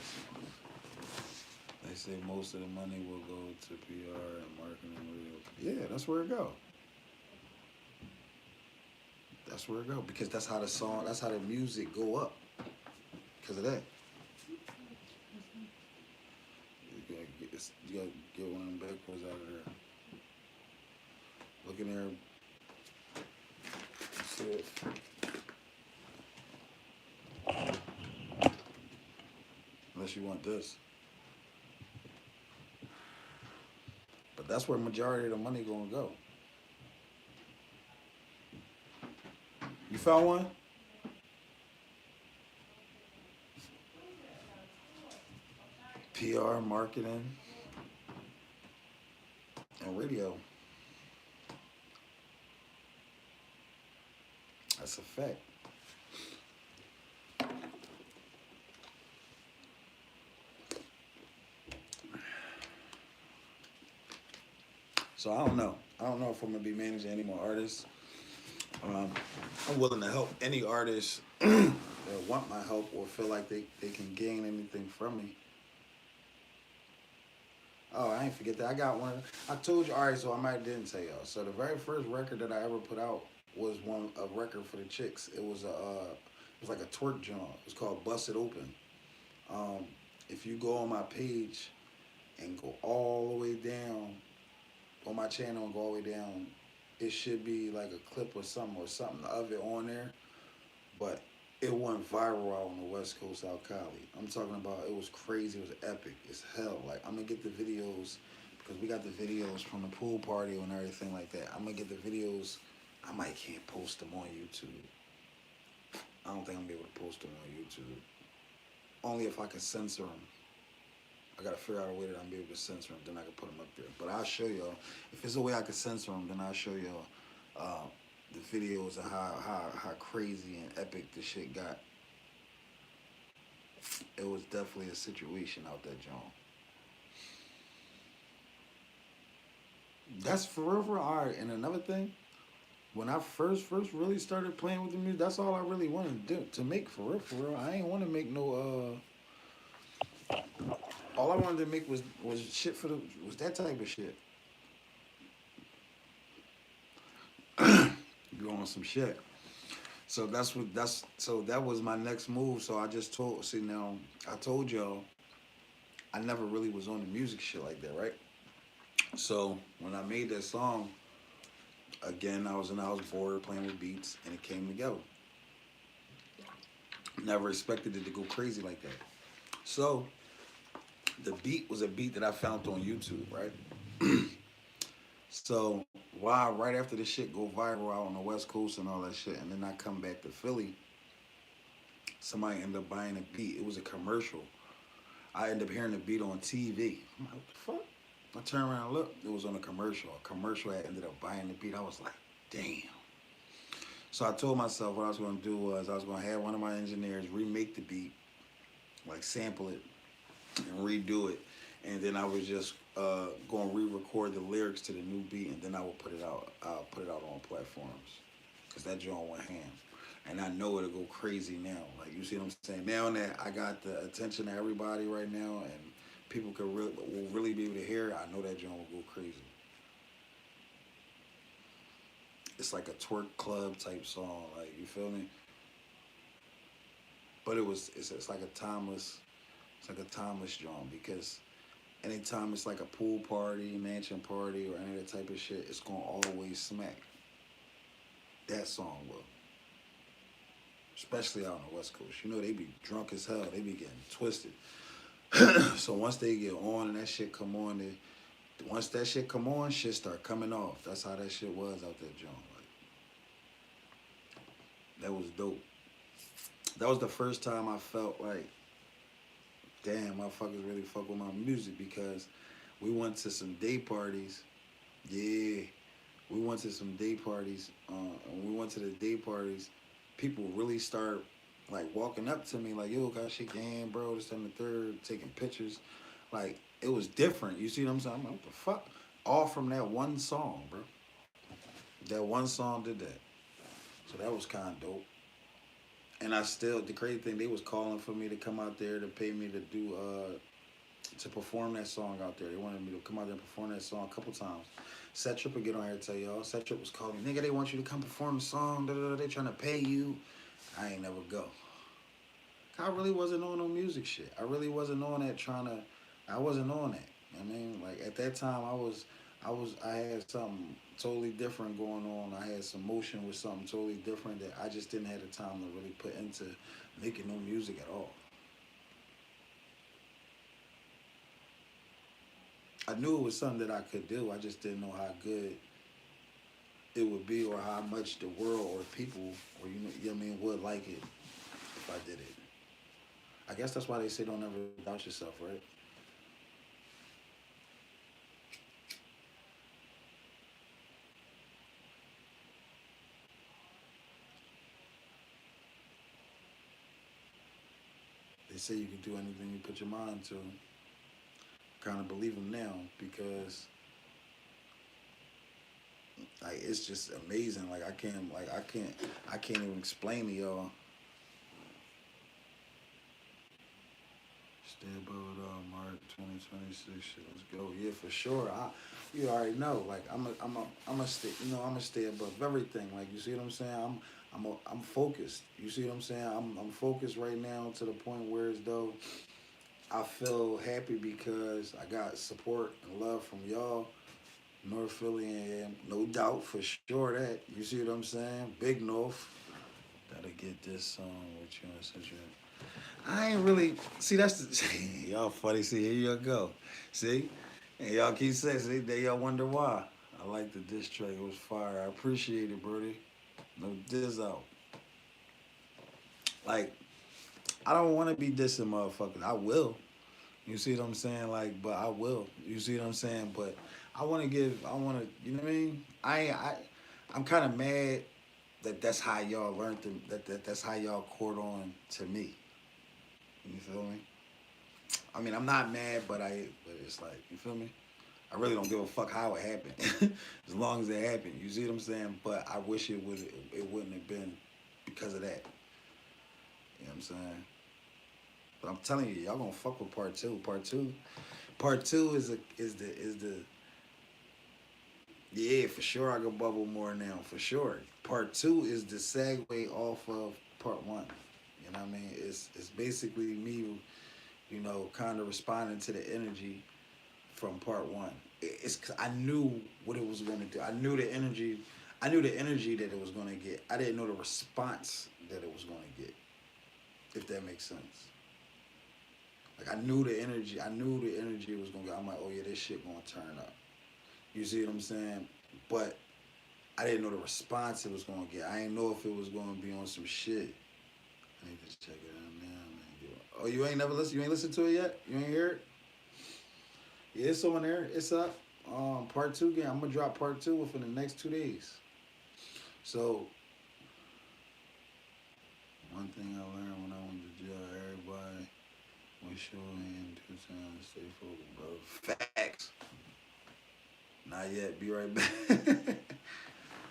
They say most of the money will go to PR and marketing. Yeah, that's where it go. That's where it go because that's how the music go up. because of that. You gotta get one of them backwards out of there. Look in there. See it. Unless you want this. But that's where majority of the money gonna go. You found one? PR, marketing, and radio. That's a fact. So I don't know. I don't know if I'm gonna be managing any more artists. Um, I'm willing to help any artist that want my help or feel like they can gain anything from me. Oh, I ain't forget that. I got one. I told you. All right, so I might didn't tell y'all. So the very first record that I ever put out was a record for the chicks. It was like a twerk joint. It was called Bust It Open. Um, if you go on my page and go all the way down on my channel and go all the way down, it should be like a clip or something of it on there. But it went viral out on the West Coast, out Cali. I'm talking about it was crazy. It was epic. It's hell. Like I'm gonna get the videos because we got the videos from the pool party and everything like that. I'm gonna get the videos. I might can't post them on YouTube. I don't think I'm gonna be able to post them on YouTube. Only if I can censor them. I gotta figure out a way that I'm be able to censor them. Then I can put them up there. But I'll show y'all. If there's a way I can censor them, then I'll show y'all the videos of how crazy and epic the shit got. It was definitely a situation out there, John. That's for all right. And another thing, when I first really started playing with the music, that's all I really wanted to do to make for real. I ain't want to make no. All I wanted to make was shit for the was that type of shit. You on some shit. So that was my next move. So I just told see now I told y'all I never really was on the music shit like that, right? So when I made that song, again I was bored playing with beats and it came together. Never expected it to go crazy like that. So the beat was a beat that I found on YouTube, right? So why right after the shit go viral out on the West Coast and all that shit, and then I come back to Philly, somebody ended up buying a beat. It was a commercial. I ended up hearing the beat on TV. I'm like, what the fuck? I turned around and looked. It was on a commercial. A commercial had ended up buying the beat. I was like, damn. So I told myself what I was going to do was I was going to have one of my engineers remake the beat, like sample it and redo it, and then I was just going to re-record the lyrics to the new beat, and then I will put it out. I'll put it out on platforms, cause that joint went ham, and I know it'll go crazy now. Like you see what I'm saying? Now that I got the attention of everybody right now, and people will really be able to hear it, I know that joint will go crazy. It's like a twerk club type song, like you feel me? But it's like a timeless it's like a timeless joint because anytime it's like a pool party, mansion party, or any of that type of shit, it's gonna always smack. That song will. Especially out on the West Coast. You know they be drunk as hell. They be getting twisted. So once they get on and that shit come on, once that shit come on, shit start coming off. That's how that shit was out there, John. Like that was dope. That was the first time I felt like, damn, motherfuckers really fuck with my music because we went to some day parties. Yeah, we went to some day parties. When we went to the day parties, people really start like walking up to me like, yo, gotta shake your hand, bro. This and the third, taking pictures. Like it was different. You see what I'm saying? I'm like, what the fuck? All from that one song, bro. That one song did that. So that was kind of dope. And I still, the crazy thing, they was calling for me to come out there to pay me to do to perform that song out there. They wanted me to come out there and perform that song a couple times. Set Trip would get on here and tell y'all. Set Trip was calling me, nigga, they want you to come perform the song. Da, da, da, they trying to pay you. I ain't never go. I really wasn't on no music shit. I really wasn't on that trying to. I wasn't on that. I mean, like at that time, I had something totally different going on. I had some motion with something totally different that I just didn't have the time to really put into making no music at all. I knew it was something that I could do. I just didn't know how good it would be or how much the world or people or you know what I mean would like it if I did it. I guess that's why they say don't ever doubt yourself, right? They say you can do anything you put your mind to. Kind of believe them now because like it's just amazing. I can't even explain to y'all. Stay above it all, Mark 2026. Shit, let's go. Yeah, for sure. You already know. Like I'm a stay. You know, I'm gonna stay above everything. Like you see what I'm saying? I'm focused. You see what I'm saying? I'm focused right now to the point where as though I feel happy because I got support and love from y'all, North Philly, and no doubt for sure that you see what I'm saying. Big North. Gotta get this song with you and such a. I ain't really see. That's the, y'all funny. See, here you go. See, and y'all keep saying, see, they y'all wonder why. I like the diss track. It was fire. I appreciate it, Brody. No diss out. Like I don't want to be dissing motherfuckers. I will. You see what I'm saying? Like, but I will. You see what I'm saying? But I want to give. I want to. You know what I mean? I'm kind of mad that that's how y'all learned to, that's how y'all caught on to me. You feel me? I mean, I'm not mad, but it's like, you feel me? I really don't give a fuck how it happened, as long as it happened. You see what I'm saying? But I wish it wouldn't have been because of that. You know what I'm saying? But I'm telling you, y'all gonna fuck with part two. Part two is the yeah, for sure. I can bubble more now, for sure. Part two is the segue off of part one. You know what I mean? It's basically me, you know, kind of responding to the energy from part one. It's 'cause I knew what it was going to do. I knew the energy. I knew the energy that it was going to get. I didn't know the response that it was going to get. If that makes sense. Like I knew the energy. I knew the energy was going to get. I'm like, oh yeah, this shit going to turn up. You see what I'm saying? But I didn't know the response it was going to get. I didn't know if it was going to be on some shit. I need to check it out now, man. Oh, you ain't never listened? You ain't listened to it yet? You ain't hear it? Yeah, it's on there. It's up. Part two again. I'm gonna drop part two within the next 2 days. So one thing I learned when I went to jail, everybody wash your hand 2 times, stay focused, bro. Facts. Not yet. Be right back.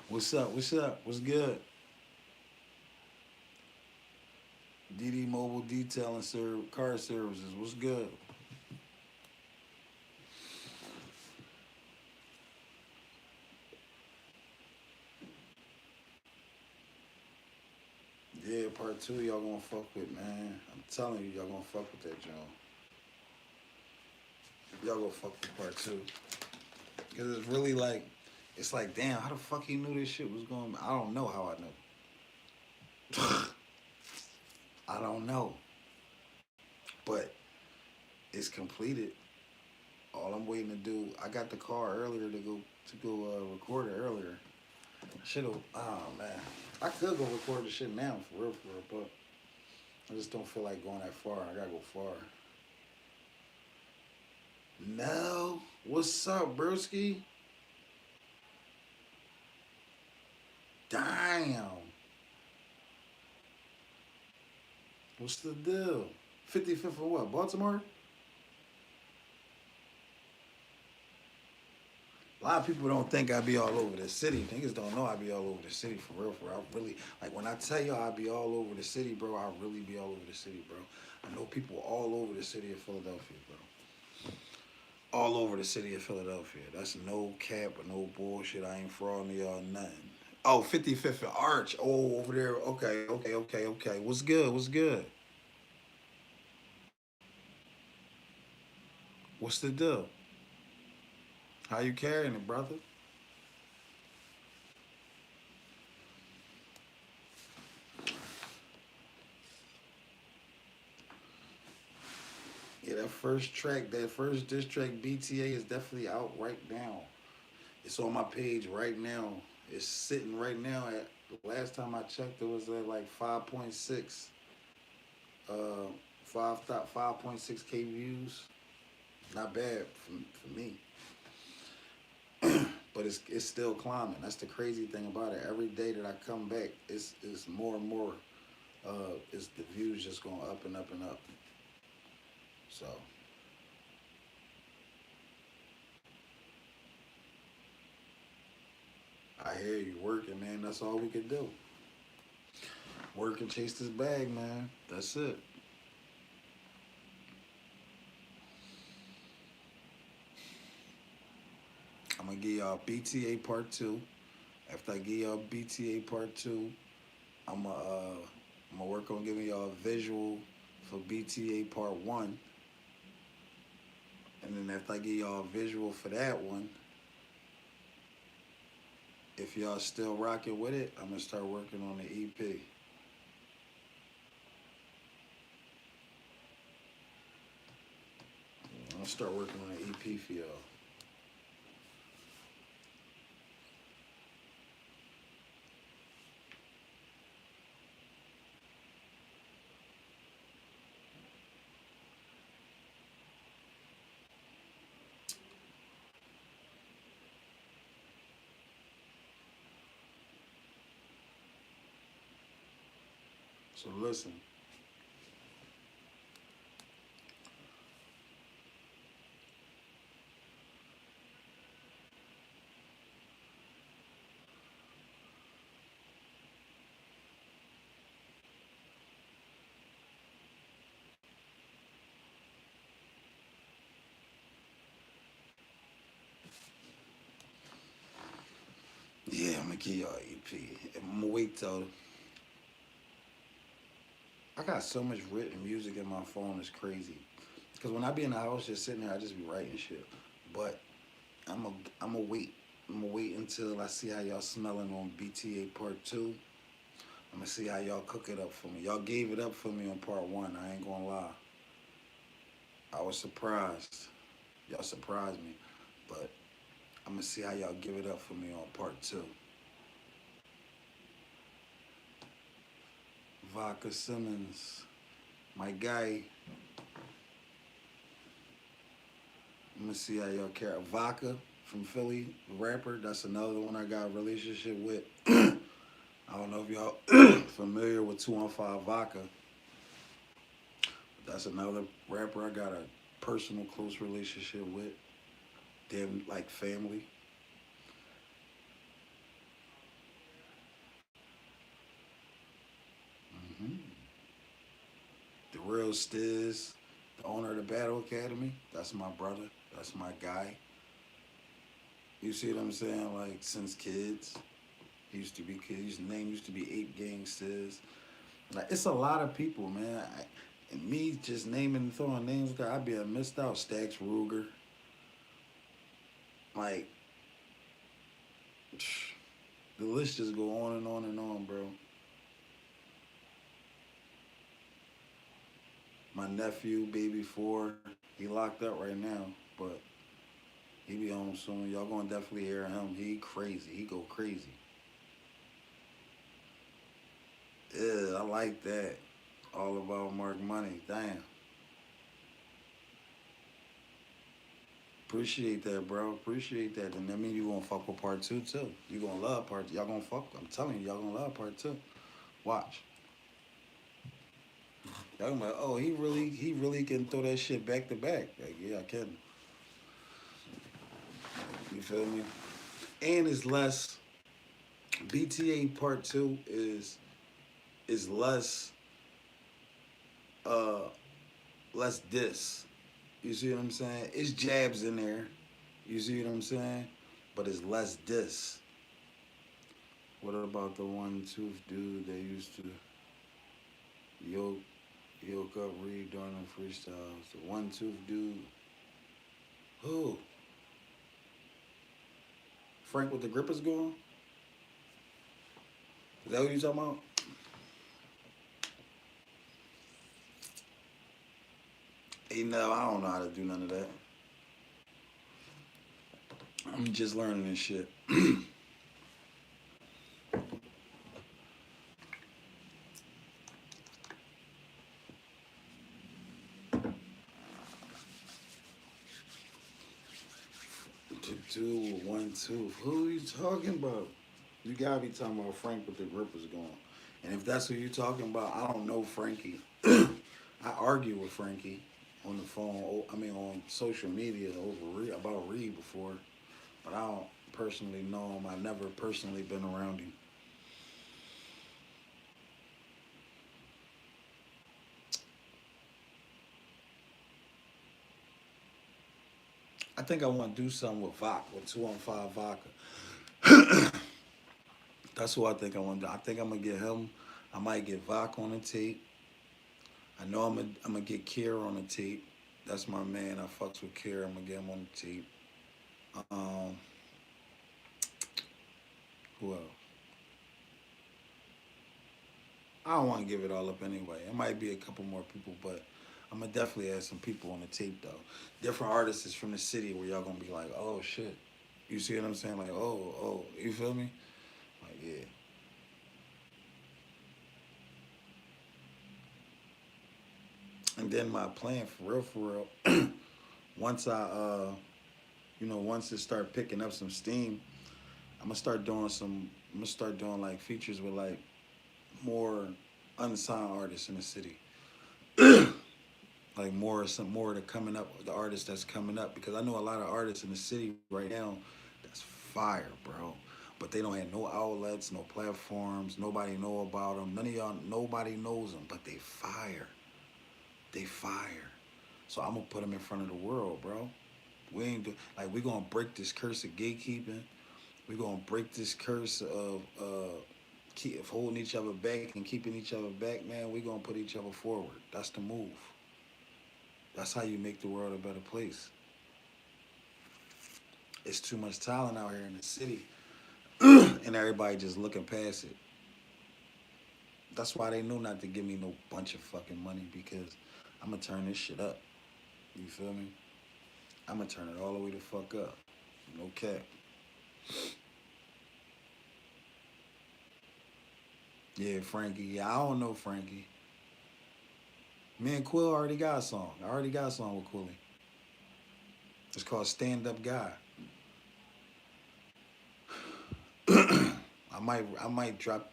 What's up? What's up? What's good? DD Mobile Detailing Car Services. What's good? Yeah, part two, y'all gonna fuck with, man. I'm telling you, y'all gonna fuck with that, John. Y'all gonna fuck with part two. Because it's really like, it's like, damn, how the fuck he knew this shit was going I don't know how I know. I don't know. But it's completed. All I'm waiting to do, I got the car earlier to go record it earlier. Should have, oh man. I could go record the shit now for real, but I just don't feel like going that far. I gotta go far. No. What's up, broski? Damn. What's the deal? 55th for what? Baltimore? A lot of people don't think I be all over the city. Niggas don't know I be all over the city for real. For real. I really like when I tell you I be all over the city, bro. I really be all over the city, bro. I know people all over the city of Philadelphia, bro. All over the city of Philadelphia. That's no cap or no bullshit. I ain't frauding y'all nothing. Oh, 55th and Arch. Oh, over there. Okay. What's good? What's good? What's the deal? How you carrying it, brother? Yeah, that first track, that first diss track, BTA is definitely out right now. It's on my page right now. It's sitting right now at. Last time I checked, it was at like 5.6, uh, 5.6K views. Not bad for me, but it's still climbing. That's the crazy thing about it. Every day that I come back, it's more and more. It's the views just going up and up and up. So I hear you working, man. That's all we can do. Work and chase this bag, man. That's it. I'm gonna give y'all BTA part two. After I give y'all BTA part two, I'm gonna uh, I'm gonna work on giving y'all a visual for BTA part one, and then after I give y'all a visual for that one, if y'all still rocking with it, I'm gonna start working on the EP. I'm gonna start working on the EP for y'all. So listen, yeah, I'm gonna give y'all EP. I'm gonna wait till I got so much written music in my phone. It's crazy. Cause when I be in the house just sitting there, I just be writing shit. But I'm a I'm a wait. I'm gonna wait until I see how y'all smelling on BTA part two. I'm gonna see how y'all cook it up for me. Y'all gave it up for me on part one. I ain't gonna lie. I was surprised. Y'all surprised me. But I'm gonna see how y'all give it up for me on part two. Vodka Simmons, my guy. I'm gonna see how y'all care. Vodka from Philly, the rapper. That's another one I got a relationship with. I don't know if y'all familiar with 215 Vodka. That's another rapper I got a personal close relationship with. Them like family. Hmm. The real Stiz, the owner of the Battle Academy. That's my brother. That's my guy. You see what I'm saying? Like since kids, he used to be kids. His name used to be Ape Gang Stiz. Like it's a lot of people, man. And me just naming and throwing names, I'd be a missed out. Stax Ruger, like the list just go on and on and on, bro. My nephew, baby four, he locked up right now, but he be home soon. Y'all gonna definitely hear him. He crazy. He go crazy. Yeah, I like that. All about Mark Money. Damn. Appreciate that, bro. Appreciate that. And that means you gonna fuck with part two too. You gonna love part. Y'all gonna fuck. I'm telling you, y'all gonna love part two. Watch. Y'all gonna be like, oh, he really can throw that shit back to back. Like, yeah, I can. You feel me? And it's less. BTA part two is uh less diss. You see what I'm saying? It's jabs in there. You see what I'm saying? But it's less diss. What about the one tooth dude that used to yoke yoke up Reed during the freestyles? The one tooth dude. Who? Frank with the grippers going? Is that what you talking about? Hey, no, I don't know how to do none of that. I'm just learning this shit. 2, 2, 1, 2. Who are you talking about? You gotta be talking about Frank with the grippers going. And if that's who you talking about, I don't know Frankie. I argue with Frankie on the phone. I mean, on social media over about Reed before, but I don't personally know him. I've never personally been around him. I think I want to do something with Vodka, with 215 Vodka. That's who I think I want to do. I think I'm gonna get him. I might get Vodka on the tape. I know I'm gonna get Kier on the tape. That's my man. I fucks with Kier. I'm gonna get him on the tape. Um, who else? I don't want to give it all up anyway. It might be a couple more people, but I'm gonna definitely add some people on the tape though. Different artists from the city where y'all gonna be like, oh shit. You see what I'm saying? Like, oh, you feel me? Like, yeah. And then my plan for real, once once it start picking up some steam, I'm gonna start doing like features with like more unsigned artists in the city. Like more of the coming up, the artists that's coming up, because I know a lot of artists in the city right now that's fire, bro. But they don't have no outlets, no platforms. Nobody know about them. None of y'all, nobody knows them, but they fire. They fire. So I'm gonna put them in front of the world, bro. We ain't do like we gonna break this curse of gatekeeping. We gonna break this curse of keep holding each other back and keeping each other back, man. We gonna put each other forward. That's the move. That's how you make the world a better place. It's too much talent out here in the city, and everybody just looking past it. That's why they know not to give me no bunch of fucking money, because I'm gonna turn this shit up. You feel me? I'm gonna turn it all the way the fuck up. No cap. Yeah, Frankie. Yeah, I don't know Frankie. Me and Quill already got a song. I already got a song with Quilly. It's called Stand Up Guy. I might drop.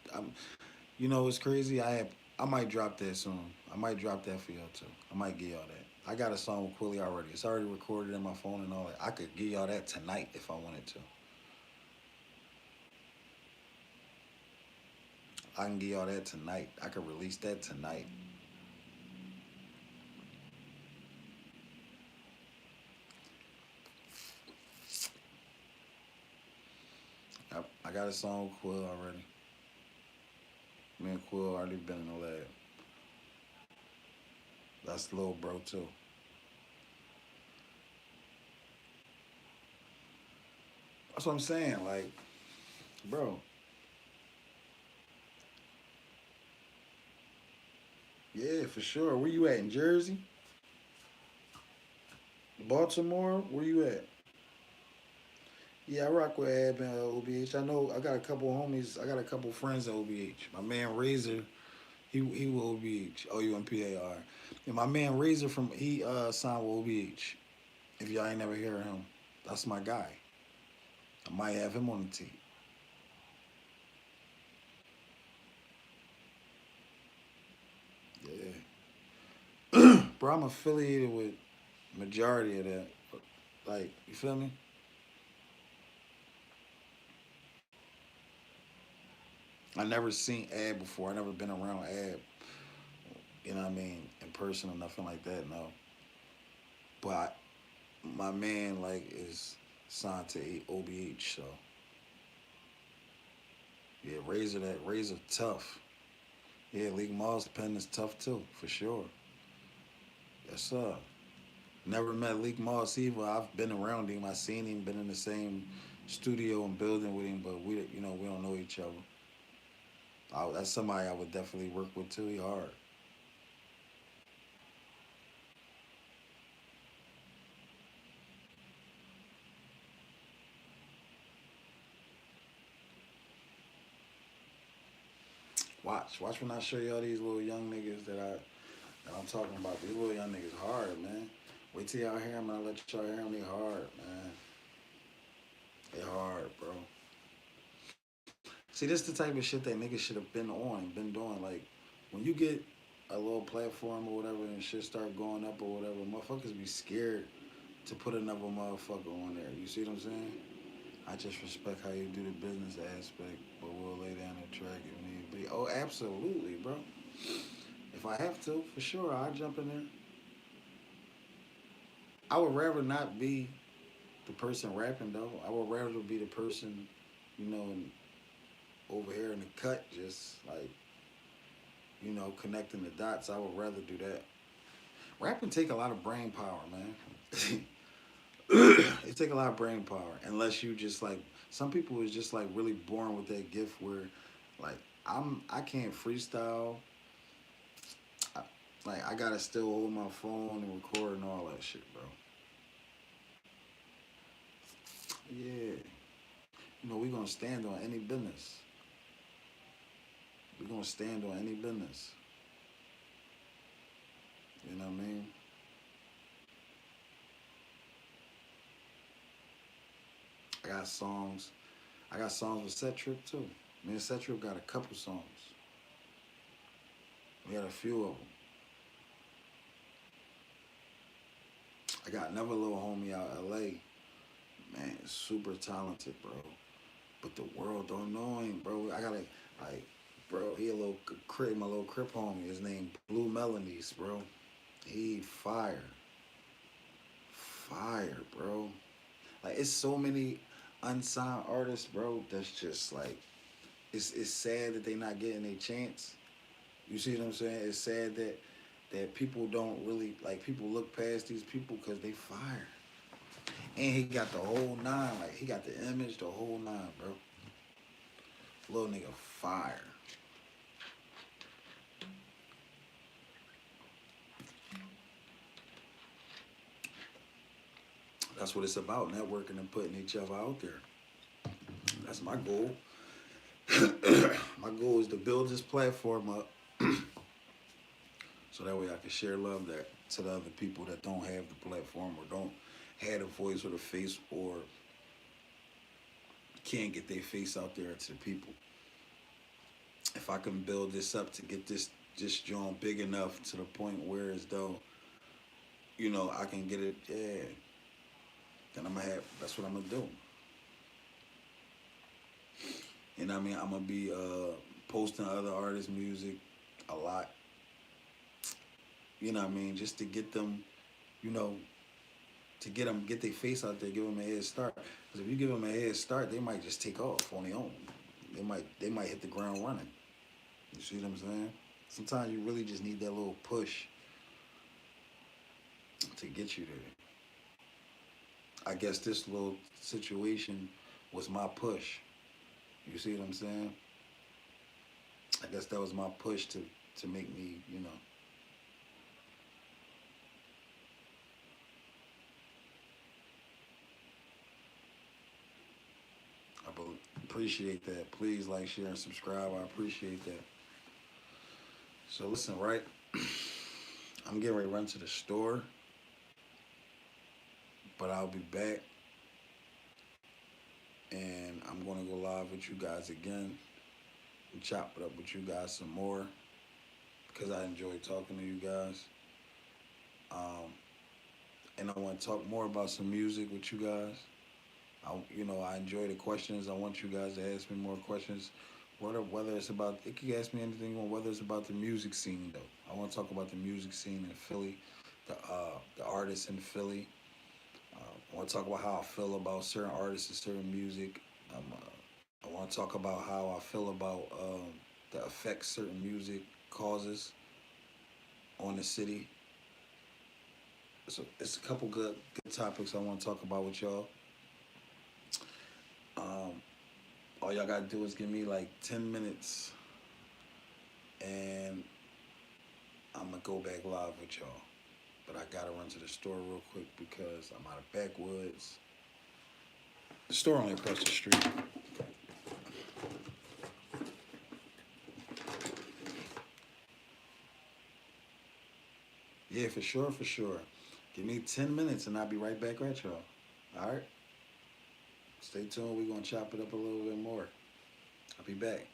You know what's crazy? I might drop that soon. I might drop that for y'all too. I might give y'all that. I got a song with Quilly already. It's already recorded in my phone and all that. I could give y'all that tonight if I wanted to. I can give y'all that tonight. I could release that tonight. I got a song with Quill already. Me and Quill already been in the lab. That's little bro too. That's what I'm saying. Like, bro, yeah, for sure. Where you at in Jersey? Baltimore? Where you at? Yeah, I rock with Ab and OBH. I know I got a couple homies. I got a couple friends at OBH. My man Razor, he with OBH. OUMPAR. And my man Razor he signed with OBH. If y'all ain't never hear of him, that's my guy. I might have him on the team. Yeah. Bro, I'm affiliated with majority of that. Like, you feel me? I never seen Ab before. I never been around Ab. You know what I mean? In person or nothing like that, no. But my man like is signed to OBH, so yeah, Razor tough. Yeah, League Moss pen is tough too, for sure. Yes sir. Never met Leak Moss either. I've been around him. I seen him. Been in the same studio and building with him, but we don't know each other. That's somebody I would definitely work with too. He hard. Watch when I show y'all these little young niggas that I'm talking about. These little young niggas hard, man. Wait till y'all hear them, and I let y'all hear them. They hard, man. They hard, bro. See, this the type of shit that niggas should have been on, been doing. Like, when you get a little platform or whatever and shit start going up or whatever, motherfuckers be scared to put another motherfucker on there. You see what I'm saying? I just respect how you do the business aspect, but we'll lay down the track if need be. Oh, absolutely, bro. If I have to, for sure, I'll jump in there. I would rather not be the person rapping though. I would rather be the person, you know, over here in the cut, just like, connecting the dots. I would rather do that. Rapping take a lot of brain power, man. It take a lot of brain power. Unless you just like some people is just like really born with that gift where, like, I can't freestyle. I, like I gotta still hold my phone and record and all that shit, bro. Yeah, we gonna stand on any business. We gonna stand on any business. You know what I mean? I got songs. I got songs with Set Trip too. Me and Set Trip got a couple songs. We had a few of them. I got another little homie out LA. Man, super talented, bro. But the world don't know him, bro. I gotta like, bro. He a little crip, my little crip homie. His name Blue Melodies, bro. He fire, fire, bro. Like it's so many unsigned artists, bro. That's just like it's sad that they not getting a chance. You see what I'm saying? It's sad that people don't really like people look past these people because they fire. And he got the whole nine, like he got the image, the whole nine, bro. Little nigga fire. That's what it's about, networking and putting each other out there. That's my goal. My goal is to build this platform up so that way I can share love that to the other people that don't have the platform or don't have a voice or the face or can't get their face out there to the people. If I can build this up to get this joint big enough to the point where as though, I can get it, yeah, then I'm gonna have that's what I'm gonna do. You know what I mean? I'm gonna be posting other artists' music a lot. You know what I mean? Just to get them, you know, to get their face out there, give them a head start. Because if you give them a head start, they might just take off on their own. They might hit the ground running. You see what I'm saying? Sometimes you really just need that little push to get you there. I guess this little situation was my push. You see what I'm saying? I guess that was my push to make me, appreciate that. Please like, share, and subscribe. I appreciate that. So listen, right? I'm getting ready to run to the store, but I'll be back and I'm gonna go live with you guys again and chop it up with you guys some more because I enjoy talking to you guys. Um, and I want to talk more about some music with you guys. I enjoy the questions. I want you guys to ask me more questions. Whether it's about, it can ask me anything on whether it's about the music scene though. I want to talk about the music scene in Philly, the artists in Philly. I want to talk about how I feel about certain artists and certain music. I want to talk about how I feel about the effects certain music causes on the city. So it's a couple good topics I want to talk about with y'all. Um, all y'all gotta do is give me like 10 minutes, and I'm gonna go back live with y'all. But I gotta run to the store real quick because I'm out of backwoods. The store only across the street. Yeah, for sure, for sure. Give me 10 minutes and I'll be right back at y'all. All right. Stay tuned. We're gonna chop it up a little bit more. I'll be back.